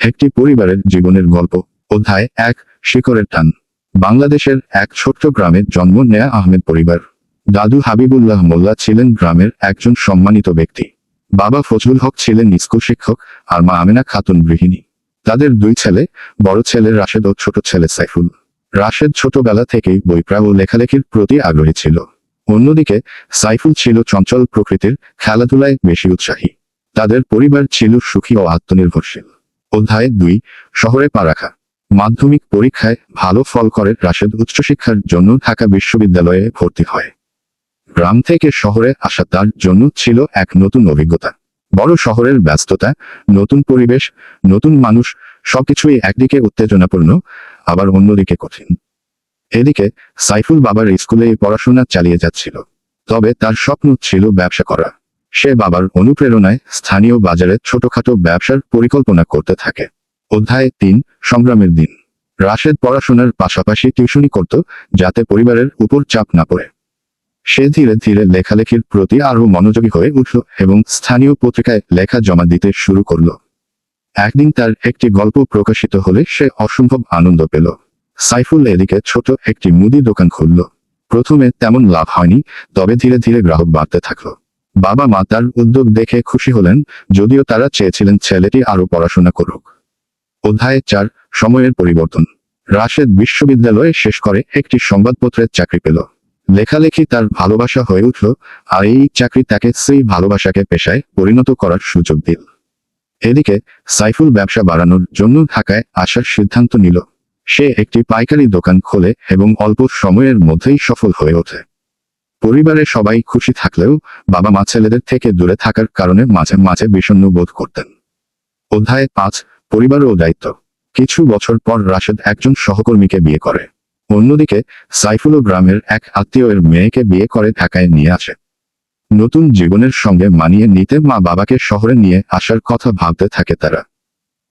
একটি পরিবারের জীবনের গল্প। অধ্যায় 1, শিকড়ের টান। বাংলাদেশের এক ছোট্ট গ্রামে জন্ম নেয়া আহমেদ পরিবার। দাদু হাবিবুল্লাহ মোল্লা ছিলেন গ্রামের একজন সম্মানিত ব্যক্তি। বাবা ফজলুল হক ছিলেন স্কুল শিক্ষক আর মা আমেনা খাতুন গৃহিণী। তাদের 2 ছেলে, বড় ছেলে রাশেদ ও ছোট ছেলে সাইফুল। রাশেদ ছোটবেলা থেকেই বই পড়া ও লেখালেখির প্রতি আগ্রহী ছিল। অন্যদিকে সাইফুল ছিল চঞ্চল প্রকৃতির, খেলাধুলায় বেশি উৎসাহী। তাদের পরিবার ছিল সুখী ও আত্মনির্ভরশীল। অধ্যায় 2, শহরে পা রাখা। মাধ্যমিক পরীক্ষায় ভালো ফল করে রাশেদ উচ্চশিক্ষার জন্য ঢাকা বিশ্ববিদ্যালয়ে ভর্তি হয়। গ্রাম থেকে শহরে আসা তার জন্য ছিল এক নতুন অভিজ্ঞতা। বড় শহরের ব্যস্ততা, নতুন পরিবেশ, নতুন মানুষ, সবকিছুই একদিকে উত্তেজনাপূর্ণ, আবার অন্যদিকে কঠিন। এদিকে সাইফুল বাবার স্কুলে পড়াশোনা চালিয়ে যাচ্ছিল, তবে তার স্বপ্ন ছিল ব্যবসা করা। সে বাবার অনুপ্রেরণায় স্থানীয় বাজারে ছোটখাটো ব্যবসার পরিকল্পনা করতে থাকে। অধ্যায় 3, সংগ্রামের দিন। রাশেদ পড়াশোনার পাশাপাশি টিউশনি করত, যাতে পরিবারের উপর চাপ না পড়ে। সে ধীরে ধীরে লেখালেখির প্রতি আরও মনোযোগী হয়ে উঠল এবং স্থানীয় পত্রিকায় লেখা জমা দিতে শুরু করল। একদিন তার একটি গল্প প্রকাশিত হলে সে অসম্ভব আনন্দ পেল। সাইফুল এদিকে ছোট একটি মুদি দোকান খুলল। প্রথমে তেমন লাভ হয়নি, তবে ধীরে ধীরে গ্রাহক বাড়তে থাকল। বাবা মা তার উদ্যোগ দেখে খুশি হলেন, যদিও তারা চেয়েছিলেন ছেলেটি আরও পড়াশোনা করুক। অধ্যায় 4, সময়ের পরিবর্তন। রাশেদ বিশ্ববিদ্যালয়ে শেষ করে একটি সংবাদপত্রের চাকরি পেল। লেখালেখি তার ভালোবাসা হয়ে উঠল, আর এই চাকরি তাকে সেই ভালোবাসাকে পেশায় পরিণত করার সুযোগ দিল। এদিকে সাইফুল ব্যবসা বাড়ানোর জন্য ঢাকায় আসার সিদ্ধান্ত নিল। সে একটি পাইকারি দোকান খোলে এবং অল্প সময়ের মধ্যেই সফল হয়ে ওঠে। পরিবারের সবাই খুশি থাকলেও বাবা মা ছেলেদের থেকে দূরে থাকার কারণে মাঝে মাঝে বিষণ্ণ বোধ করতেন। অধ্যায় 5, পরিবার ও দায়িত্ব। কিছু বছর পর রাশেদ একজন সহকর্মীকে বিয়ে করে। অন্যদিকে সাইফুলও গ্রামের এক আত্মীয়ের মেয়েকে বিয়ে করে ঢাকায় নিয়ে আসে। নতুন জীবনের সঙ্গে মানিয়ে নিতে মা বাবাকে শহরে নিয়ে আসার কথা ভাবতে থাকে তারা।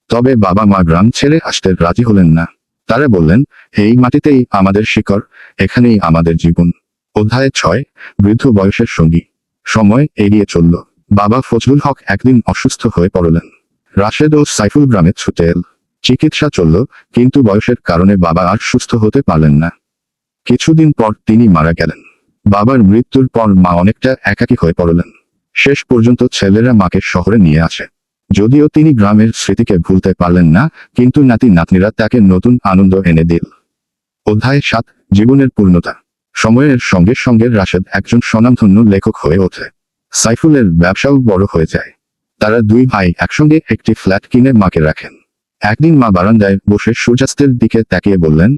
তবে বাবা মা গ্রাম ছেড়ে আসতে রাজি হলেন না। তারা বললেন, এই মাটিতেই আমাদের শিকড়, এখানেই আমাদের জীবন। অধ্যায় 6, বৃদ্ধ বয়সের সঙ্গী। সময় এগিয়ে চলল। বাবা ফজলুল হক একদিন অসুস্থ হয়ে পড়লেন। রাশেদ ও সাইফুল গ্রামে ছুটে এল। চিকিৎসা চলল, কিন্তু বয়সের কারণে বাবা আর সুস্থ হতে পারলেন না। কিছুদিন পর তিনি মারা গেলেন। বাবার মৃত্যুর পর মা অনেকটা একাকী হয়ে পড়লেন। শেষ পর্যন্ত ছেলেরা মাকে শহরে নিয়ে আসে। যদিও তিনি গ্রামের স্মৃতিকে ভুলতে পারলেন না, কিন্তু নাতি নাতনিরা তাকে নতুন আনন্দ এনে দিল। অধ্যায় 7, জীবনের পূর্ণতা। সময়ের সঙ্গে সঙ্গে রাশেদ একজন স্বনামধন্য লেখক হয়ে ওঠে। সাইফুলের ব্যবসাও বড় হয়ে যায়। তারা 2 ভাই একসঙ্গে একটি ফ্ল্যাট কিনে মাকে রাখেন। একদিন মা বারান্দায় বসে সূর্যাস্তের দিকে তাকিয়ে বললেন,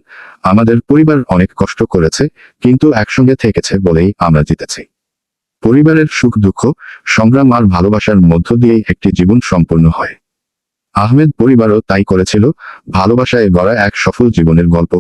আমাদের পরিবার অনেক কষ্ট করেছে, কিন্তু একসঙ্গে থেকেছে বলেই আমরা জিতেছি। পরিবারের সুখ দুঃখ, সংগ্রাম আর ভালোবাসার মধ্য দিয়েই একটি জীবন সম্পূর্ণ হয়। আহমেদ পরিবারও তাই করেছিল, ভালোবাসায় গড়া এক সফল জীবনের গল্প।